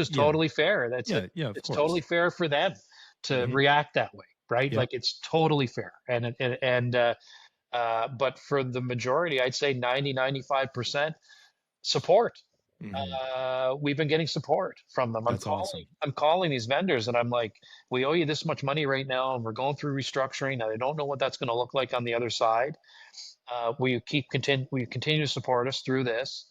totally fair. It's totally fair for them to react that way, right? Yeah. Like, it's totally fair. But for the majority, I'd say 95% support. We've been getting support from them. I'm calling these vendors and I'm like, we owe you this much money right now, and we're going through restructuring, and I don't know what that's going to look like on the other side. We continue to support us through this.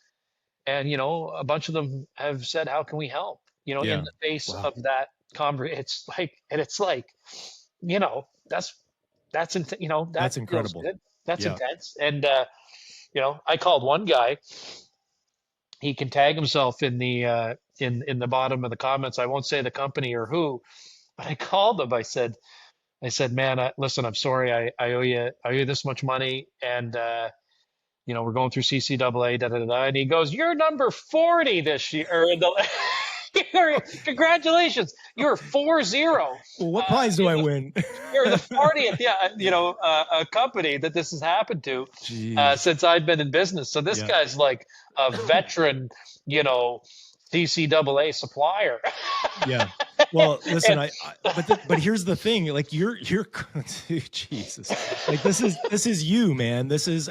And, a bunch of them have said, how can we help? In the face of that conversation, it's like, that's incredible. That's intense. And, I called one guy. He can tag himself in the in the bottom of the comments. I won't say the company or who, but I called him. I said, man, listen, I'm sorry. I owe you this much money, and we're going through CCAA, And he goes, "You're number 40 this year." Congratulations, you're 4-0. Well, what prize do I win? You're the 40th, company that this has happened to since I've been in business. So this guy's like a veteran, CCAA supplier. Yeah. Well, listen, but here's the thing, like you're dude, Jesus, like this is you, man. This is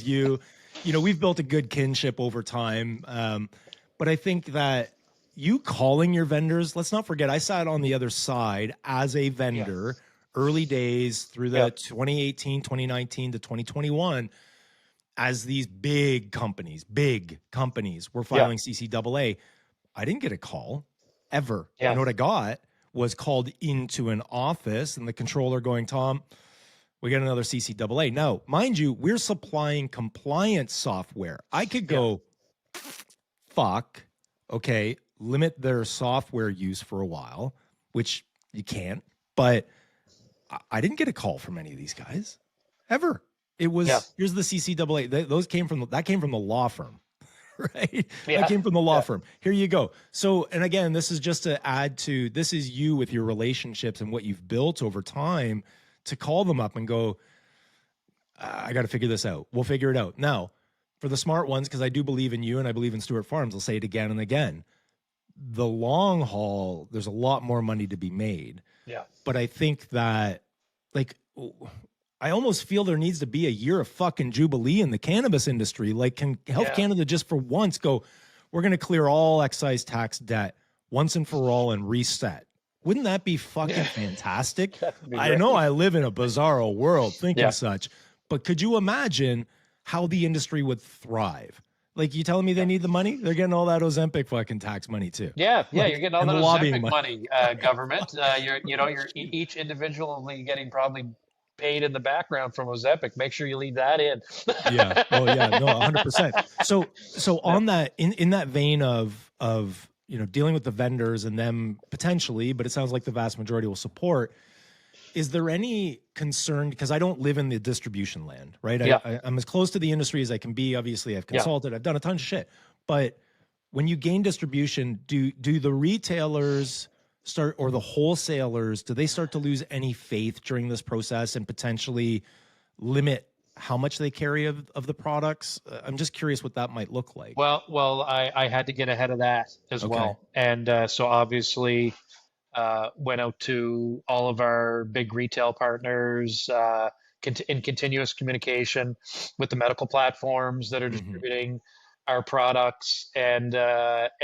you. We've built a good kinship over time. But I think that you calling your vendors, let's not forget, I sat on the other side as a vendor, early days through the 2018, 2019 to 2021, as these big companies were filing CCAA. I didn't get a call ever. You know what I got was called into an office and the controller going, "Tom, we got another CCAA." Now, mind you, we're supplying compliance software. I could go, fuck, okay, limit their software use for a while, which you can't, but I didn't get a call from any of these guys ever. It was, here's the CCAA. That came from the law firm, right? Yeah. That came from the law firm. Here you go. So, and again, this is just to add to, this is you with your relationships and what you've built over time to call them up and go, I got to figure this out. We'll figure it out. Now, for the smart ones, because I do believe in you and I believe in Stewart Farms, I'll say it again and again. The long haul, there's a lot more money to be made. Yeah. But I think that, like, I almost feel there needs to be a year of fucking jubilee in the cannabis industry. Like, can Health Canada just for once go, we're going to clear all excise tax debt once and for all and reset? Wouldn't that be fucking fantastic? I know I live in a bizarro world thinking such, but could you imagine how the industry would thrive? Like, you telling me they Yeah. need the money? They're getting all that Ozempic fucking tax money too. Yeah, yeah, you're Like, getting all and that the lobbying Ozempic money. money, government. You're each individually getting probably paid in the background from Ozempic. Make sure you leave that in. Yeah. Oh yeah. No, 100%. So Yeah. on that, in that vein of, dealing with the vendors and them potentially, but it sounds like the vast majority will support. Is there any concern? Because I don't live in the distribution land, right? Yeah. I'm as close to the industry as I can be. Obviously, I've Yeah. consulted, I've done a ton of shit. But when you gain distribution, do the retailers start, or the wholesalers, do they start to lose any faith during this process and potentially limit how much they carry of the products? I'm just curious what that might look like. Well, I had to get ahead of that as Okay. well, and so obviously went out to all of our big retail partners, in continuous communication with the medical platforms that are Hmm. distributing our products, and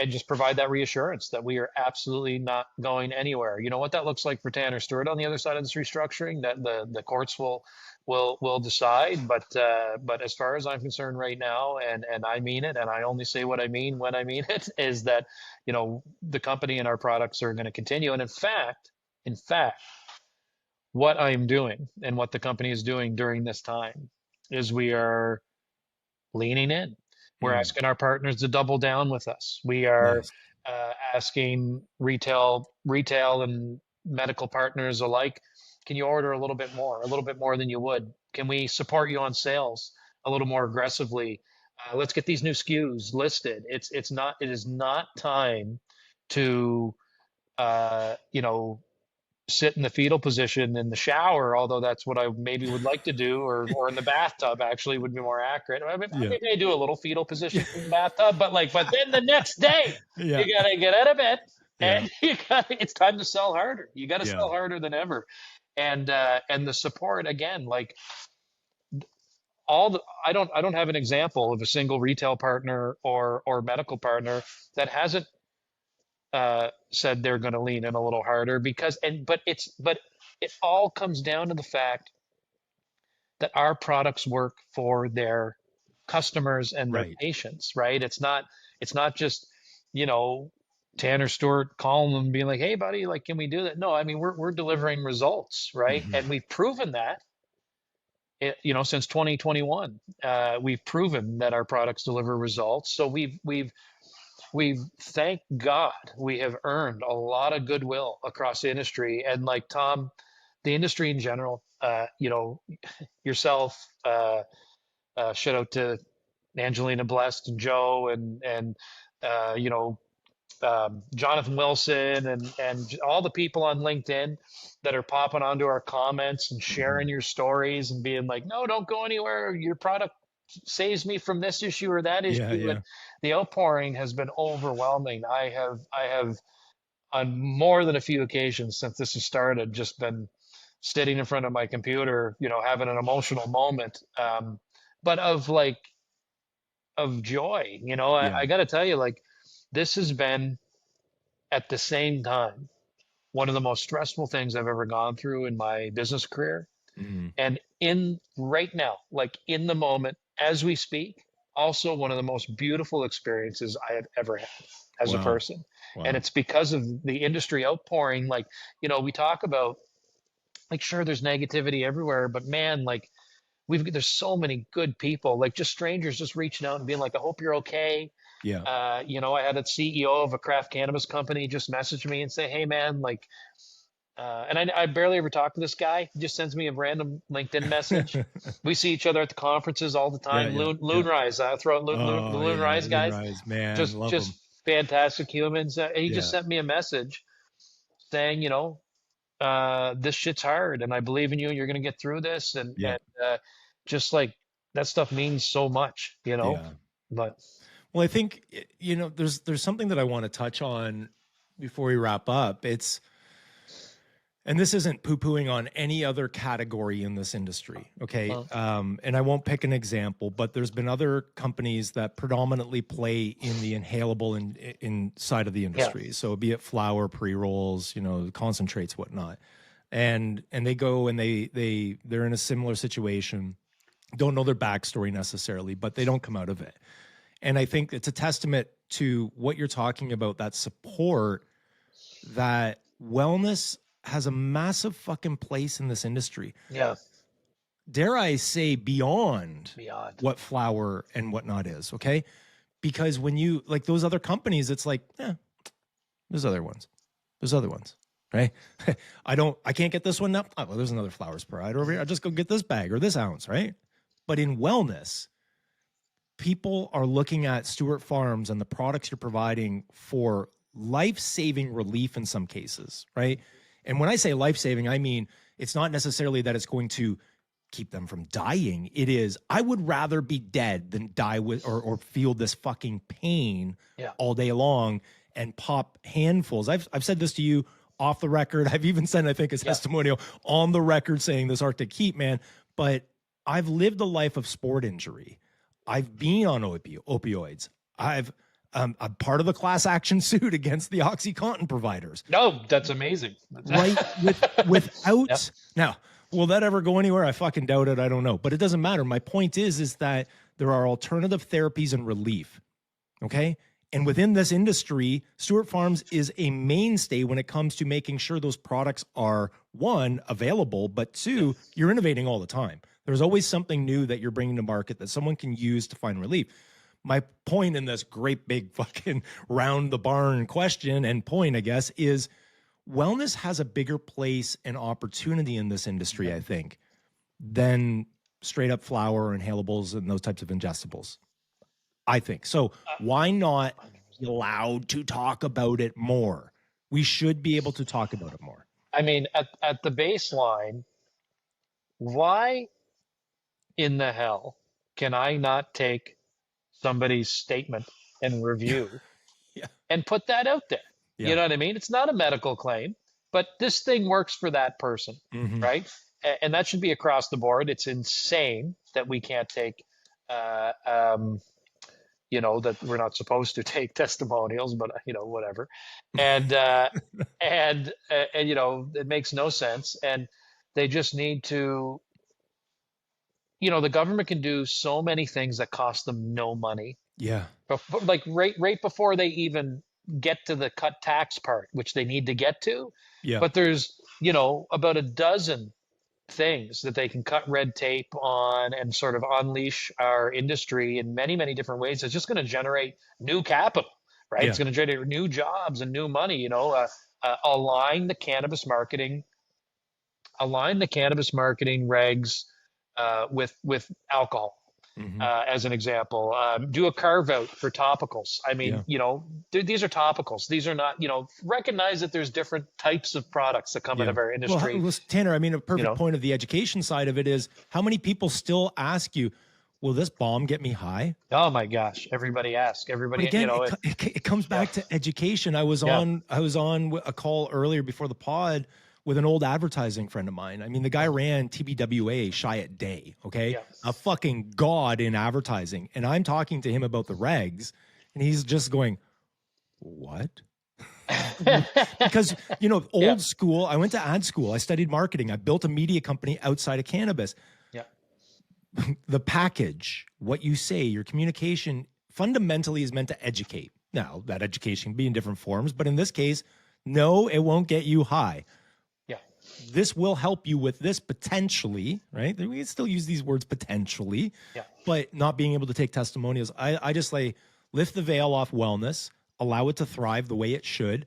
just provide that reassurance that we are absolutely not going anywhere. You know what that looks like for Tanner Stewart on the other side of this restructuring, that the courts will decide. But as far as I'm concerned right now, and I mean it, and I only say what I mean when I mean it, is that the company and our products are going to continue. And in fact, what I'm doing and what the company is doing during this time is we are leaning in. We're Mm, asking our partners to double down with us. We are nice. asking retail and medical partners alike, can you order a little bit more than you would? Can we support you on sales a little more aggressively? Let's get these new SKUs listed. It is not time to sit in the fetal position in the shower, although that's what I maybe would like to do, or in the bathtub actually would be more accurate. I mean, Yeah. maybe I do a little fetal position in the bathtub, but then the next day Yeah. you gotta get out of bed Yeah. and it's time to sell harder. You gotta Yeah. sell harder than ever. And the support again, like I don't have an example of a single retail partner or medical partner that hasn't said they're going to lean in a little harder, but it all comes down to the fact that our products work for their customers and their Right. patients, right? It's not just you know Tanner Stewart calling them and being like, hey buddy, like, can we do that? No, I mean, we're delivering results, right? Hmm. And we've proven that since 2021. We've proven that our products deliver results, so we've thank God we have earned a lot of goodwill across the industry. And like Tom, the industry in general, yourself, shout out to Angelina Blest and Joe and uh, you know Jonathan Wilson and all the people on LinkedIn that are popping onto our comments and Hmm. sharing your stories and being like, no, don't go anywhere. Your product saves me from this issue or that Yeah. issue. And Yeah. the outpouring has been overwhelming. I have on more than a few occasions since this has started just been sitting in front of my computer, having an emotional moment, but of joy. Yeah. I got to tell you, like, this has been at the same time one of the most stressful things I've ever gone through in my business career. Hmm. And in right now, like in the moment, as we speak, also one of the most beautiful experiences I have ever had as a Wow. person. And Wow. it's because of the industry outpouring. Like, we talk about, like, sure, there's negativity everywhere, but man, like, there's so many good people, like just strangers just reaching out and being like, I hope you're okay. Yeah. I had a CEO of a craft cannabis company just message me and say, hey man, like, and I barely ever talk to this guy. He just sends me a random LinkedIn message. We see each other at the conferences all the Yeah. time. Yeah. Yeah. Loon Rise, throw out the Oh Loon yeah. Rise guys. Moonrise, man. Love Just them. fantastic humans. He just Yeah. sent me a message saying, this shit's hard, and I believe in you. And you're going to get through this, and Yeah. just like that stuff means so much. Yeah. But Well, I think there's something that I want to touch on before we wrap up. And this isn't poo-pooing on any other category in this industry, okay? uh, And I won't pick an example, but there's been other companies that predominantly play in the inhalable inside of the yeah, industry. So be it flower, pre-rolls, concentrates, whatnot. And they go and they're in a similar situation. Don't know their backstory necessarily, but they don't come out of it. And I think it's a testament to what you're talking about, that support, that wellness has a massive fucking place in this industry. Yeah. Dare I say beyond Beyond. what flower and whatnot is, okay? Because when you, like those other companies, it's like, there's other ones. There's other ones, right? I can't get this one now. Oh, well, there's another flowers provider over here. I'll just go get this bag or this ounce, right? But in wellness, people are looking at Stewart Farms and the products you're providing for life-saving relief in some cases, right? And when I say life-saving, I mean, it's not necessarily that it's going to keep them from dying. It is, I would rather be dead than die with or feel this fucking pain all day long and pop handfuls. I've said this to you off the record. I've even sent, I think, a testimonial on the record saying this Arctic heat, man. But I've lived a life of sport injury. I've been on opioids. I'm part of the class action suit against the OxyContin providers. No, that's amazing. Right? Without now, will that ever go anywhere? I fucking doubt it. I don't know. But it doesn't matter. My point is that there are alternative therapies and relief. Okay? And within this industry, Stewart Farms is a mainstay when it comes to making sure those products are, one, available, but two, you're innovating all the time. There's always something new that you're bringing to market that someone can use to find relief. My point in this great big fucking round the barn question and point, I guess, is wellness has a bigger place and opportunity in this industry, I think, than straight up flower, inhalables, and those types of ingestibles. I think. So why not be allowed to talk about it more? We should be able to talk about it more. I mean, at the baseline, why in the hell can I not take somebody's statement and review and put that out there? You know what I mean? It's not a medical claim, but this thing works for that person, right? And that should be across the board. It's insane that we can't take that we're not supposed to take testimonials, but whatever. And it makes no sense. And they just need to, the government can do so many things that cost them no money. Yeah. Like right before they even get to the cut tax part, which they need to get to. Yeah. But there's, about a dozen things that they can cut red tape on and sort of unleash our industry in many, many different ways. It's just going to generate new capital, right? It's going to generate new jobs and new money, align the cannabis marketing regs with alcohol. As an example, do a carve out for topicals. I mean, these are topicals. These are not, recognize that there's different types of products that come out of our industry. Well, Tanner, I mean, a perfect point of the education side of it is how many people still ask you, will this bomb get me high? Oh my gosh. Everybody asks. Everybody, again, it comes back to education. I was on a call earlier before the pod with an old advertising friend of mine. I mean, the guy ran TBWA Shy at Day, okay? A fucking god in advertising. And I'm talking to him about the regs, and he's just going, what? Because, old school, I went to ad school. I studied marketing. I built a media company outside of cannabis. The package, what you say, your communication fundamentally is meant to educate. Now, that education can be in different forms, but in this case, no, it won't get you high. This will help you with this potentially, right? We can still use these words potentially, but not being able to take testimonials. I just lift the veil off wellness, allow it to thrive the way it should.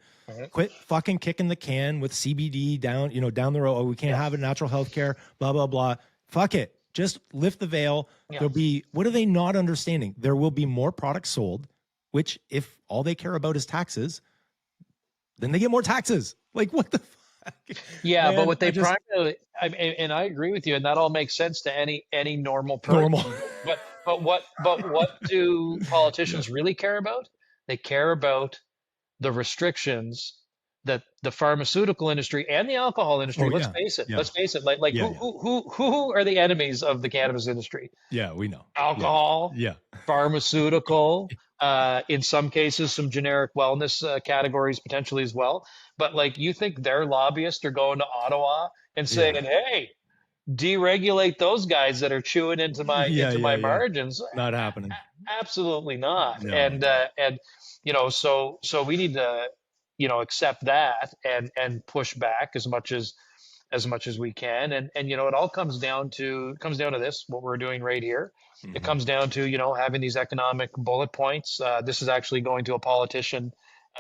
Quit fucking kicking the can with CBD down the road. Oh, we can't have a natural health care, blah, blah, blah. Fuck it. Just lift the veil. There'll be, what are they not understanding? There will be more products sold, which if all they care about is taxes, then they get more taxes. Like what the fuck? Yeah, man, but what they primarily, and I agree with you, and that all makes sense to any normal person. But what do politicians really care about? They care about the restrictions that the pharmaceutical industry and the alcohol industry. Let's face it. Who are the enemies of the cannabis industry? Yeah, we know. Alcohol. Pharmaceutical. In some cases, some generic wellness categories potentially as well. But you think their lobbyists are going to Ottawa and saying, hey, deregulate those guys that are chewing into my Yeah, yeah, yeah. margins. Not happening. Absolutely not. No, no. And so we need to accept that and push back as much as we can. And it all comes down to this, what we're doing right here. It Hmm. comes down to having these economic bullet points. This is actually going to a politician,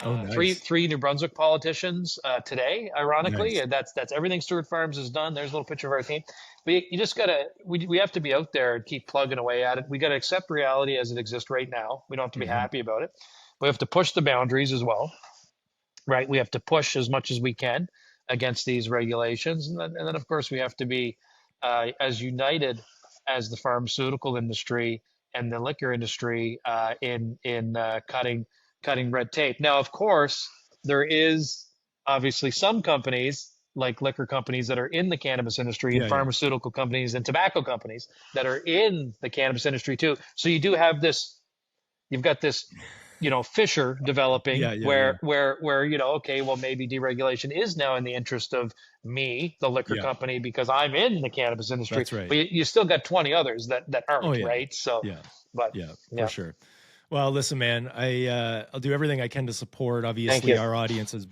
Oh, nice. three New Brunswick politicians today. Ironically, Nice. and that's everything Stewart Farms has done. There's a little picture of our team. But you just gotta we have to be out there and keep plugging away at it. We got to accept reality as it exists right now. We don't have to be Hmm. happy about it. We have to push the boundaries as well, right? We have to push as much as we can against these regulations, and then of course we have to be as united as the pharmaceutical industry and the liquor industry in cutting red tape. Now, of course, there is obviously some companies like liquor companies that are in the cannabis industry and Yeah, yeah. pharmaceutical companies and tobacco companies that are in the cannabis industry too. So you do have this, you've got this fissure developing Yeah, yeah, yeah. where okay, well, maybe deregulation is now in the interest of me, the liquor Yeah, company, because I'm in the cannabis industry, that's right. but you still got 20 others that Oh, aren't, yeah. right? So Yeah. but Yeah, for yeah. sure. Well, listen, man, I'll do everything I can to support. Thank Obviously, you. our audience is,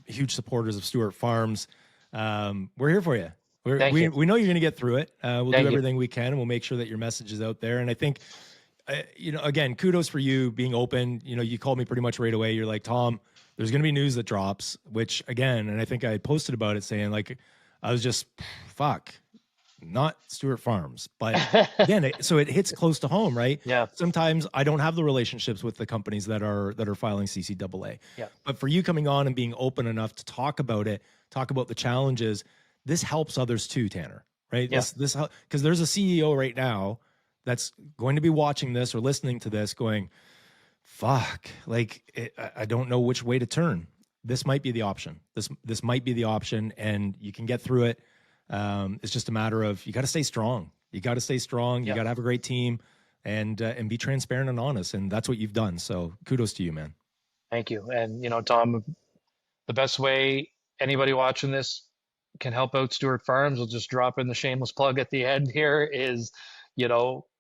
huge supporters of Stewart Farms. We're here for you. Thank you. We know you're going to get through it. We'll do Thank you. everything we can, and we'll make sure that your message is out there. And I think, again, kudos for you being open. You called me pretty much right away. You're like, Tom, there's going to be news that drops, which again, and I think I posted about it saying like, I was just, fuck, not Stewart Farms. But again, so it hits close to home, right? Yeah. Sometimes I don't have the relationships with the companies that are filing CCAA. Yeah. But for you coming on and being open enough to talk about it, talk about the challenges, this helps others too, Tanner. Right? Yeah. This because there's a CEO right now that's going to be watching this or listening to this going, fuck, like I don't know which way to turn. This might be the option. This might be the option, and you can get through it. It's just a matter of you got to stay strong. You got to stay strong. You Yeah. got to have a great team, and be transparent and honest. And that's what you've done. So kudos to you, man. Thank you. And Tom, the best way anybody watching this can help out Stewart Farms, we'll just drop in the shameless plug at the end here, is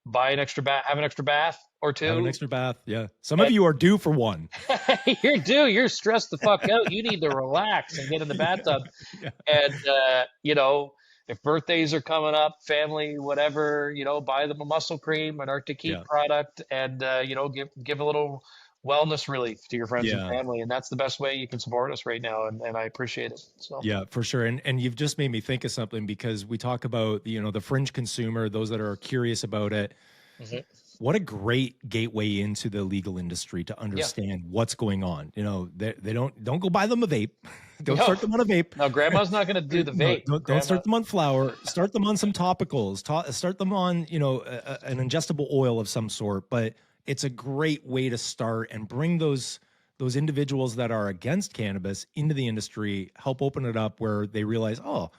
buy an extra bath, have an extra bath or Have an two. extra bath. Yeah, some of you are due for one. You're due. You're stressed the fuck out. You need to relax and get in the bathtub. Yeah. And if birthdays are coming up, family, whatever, buy them a muscle cream, an Arctic Heat Yeah. product, and give a little wellness relief to your friends and Yeah. family. And that's the best way you can support us right now. And I appreciate it. So Yeah, for sure. And you've just made me think of something because we talk about, the fringe consumer, those that are curious about it. Mhm. What a great gateway into the legal industry to understand what's going on. They don't go buy them a vape. Don't No. start them on a vape. No, grandma's not going to do the No, vape. don't start them on flour. Start them on some topicals. Start them on, an ingestible oil of some sort. But it's a great way to start and bring those individuals that are against cannabis into the industry, help open it up where they realize, oh,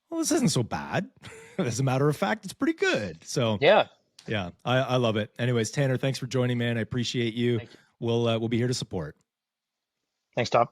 well, this isn't so bad. As a matter of fact, it's pretty good. So Yeah. yeah, I love it. Anyways, Tanner, thanks for joining, man. I appreciate you. Thank you. We'll be here to support. Thanks, Tom.